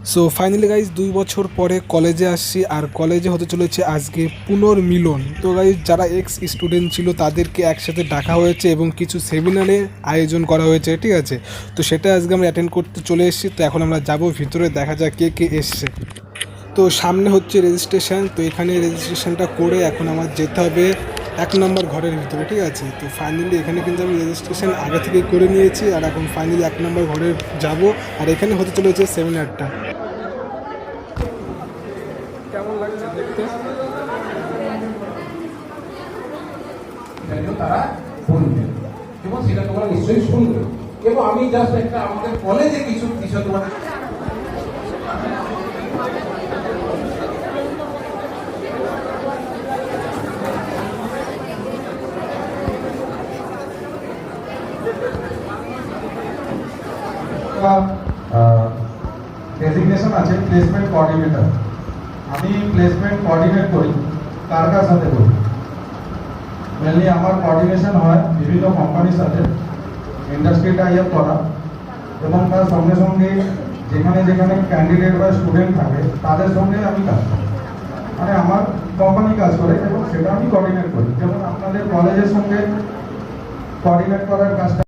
So finally guys 2 বছর পরে কলেজে আসছি, আর কলেজে হতে চলেছে আজকে পুনর্মিলন। তো গাইজ যারা এক্স স্টুডেন্ট ছিল তাদেরকে একসাথে ডাকা হয়েছে এবং কিছু সেমিনারের আয়োজন করা হয়েছে, ঠিক আছে। তো সেটা আজকে আমরা অ্যাটেন্ড করতে চলে এসেছি। তো এখন আমরা যাব ভিতরে, দেখা যাক কে কে এসছে। তো সামনে হচ্ছে রেজিস্ট্রেশন। তো এখানে রেজিস্ট্রেশনটা করে এখন আমার যেতে হবে 1 নম্বর ঘরের ভিতরে, ঠিক আছে। তো ফাইনালি এখানে কিন্তু আমি রেজিস্ট্রেশন আগে থেকে করে নিয়েছি, আর এখন ফাইনালি 1 নম্বর ঘরে যাব। আর এখানে হতে চলেছে সেমিনারটা। কেমন লাগছে দেখতে? তারা বলবে এবং সেটা তোমরা নিশ্চয়ই শুনবে। এবং আমি জাস্ট একটা আমাদের কলেজে কিছু বিষয় তোমাদের ডেজিগনেশন আছে প্লেসমেন্ট কোঅর্ডিনেটর। আমি প্লেসমেন্ট কোঅর্ডিনেট করি কার কার সাথে করি। মেনলি আমার কোঅর্ডিনেশন হয় বিভিন্ন কোম্পানির সাথে, ইন্ডাস্ট্রি টাই আপ করা, এবং তার সঙ্গে সঙ্গে যেখানে যেখানে ক্যান্ডিডেট বা স্টুডেন্ট থাকে তাদের সঙ্গে আমি কাজ করি। মানে আমার কোম্পানি কাজ করে এবং সেটা আমি কোঅর্ডিনেট করি। যেমন আপনাদের কলেজের সঙ্গে কোঅর্ডিনেট করার কাজটা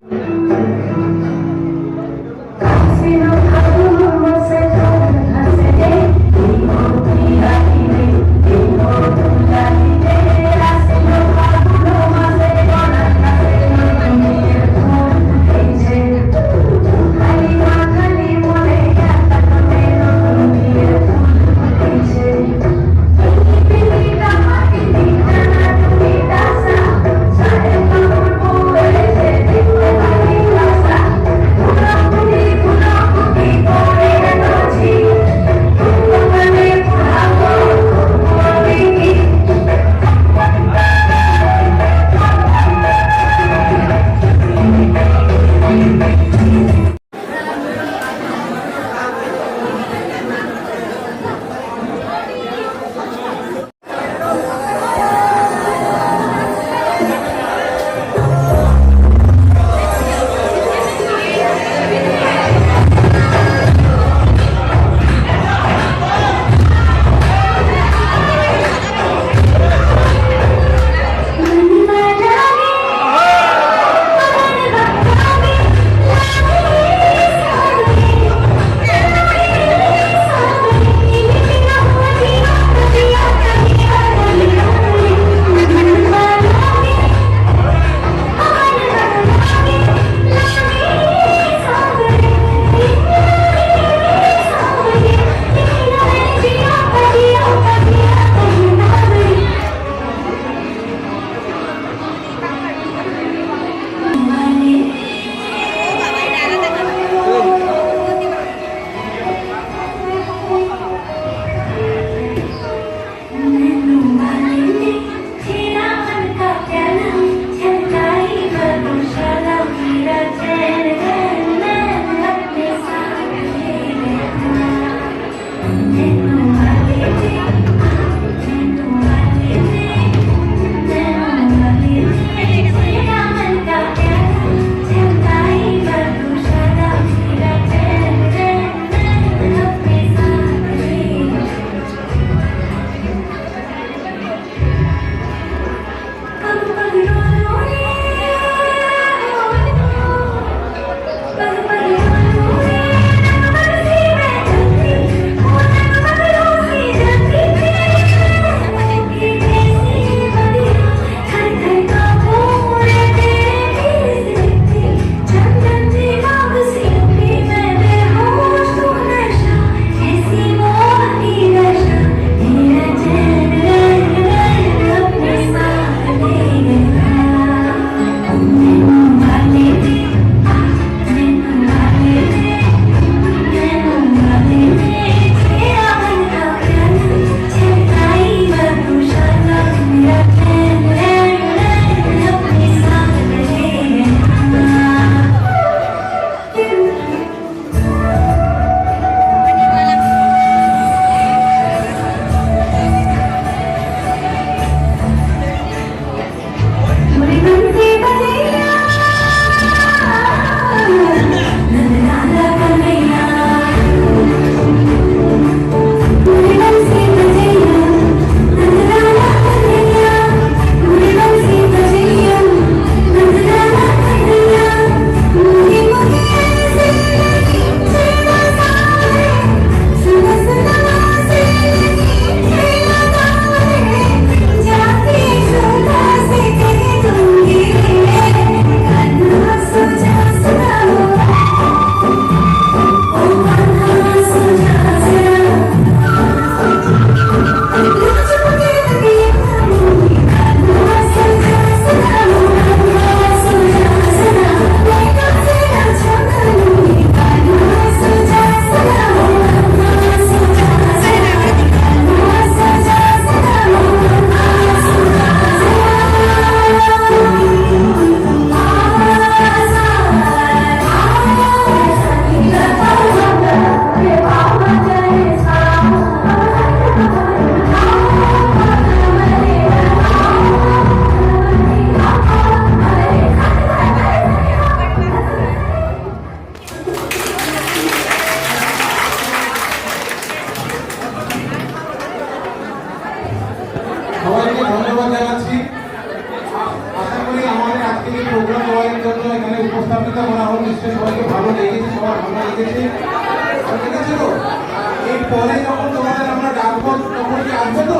উপস্থাপিকা করা হলো, নিশ্চয়ই সবাইকে ভালো লেগেছে, সবার ভালো লেগেছে। ভালো লেগেছে তো? এরপরে যখন তোমাদের আমরা ডাকবো তখন কি আসবে তো?